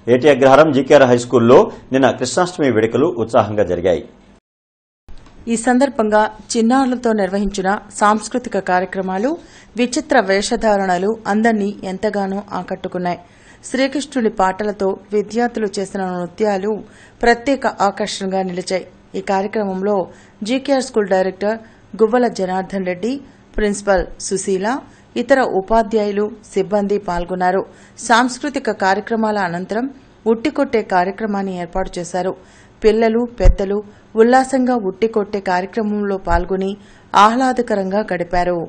ఏటీ అగ్రహారం జీకేఆర్ హైస్కూల్లో నిన్న కృష్ణాష్టమి వేడుకలు ఉత్సాహంగా జరిగాయి. ఈ సందర్భంగా చిన్నారులతో నిర్వహించిన సాంస్కృతిక కార్యక్రమాలు, విచిత్ర వేషధారణలు అందరినీ ఎంతగానో ఆకట్టుకున్నాయి. శ్రీకృష్ణుడి పాటలతో విద్యార్థులు చేసిన నృత్యాలు ప్రత్యేక ఆకర్షణగా నిలిచాయి. ఈ కార్యక్రమంలో జీకేఆర్ స్కూల్ డైరెక్టర్ గువ్వల జనార్దన్ రెడ్డి, ప్రిన్సిపల్ సుశీల, ఇతర ఉపాధ్యాయులు, సిబ్బంది పాల్గొన్నారు. సాంస్కృతిక కార్యక్రమాల అనంతరం ఉట్టికొట్టే కార్యక్రమాన్ని ఏర్పాటు చేశారు. పిల్లలు, పెద్దలు ఉల్లాసంగా ఉట్టికొట్టే కార్యక్రమంలో పాల్గొని ఆహ్లాదకరంగా గడిపారు.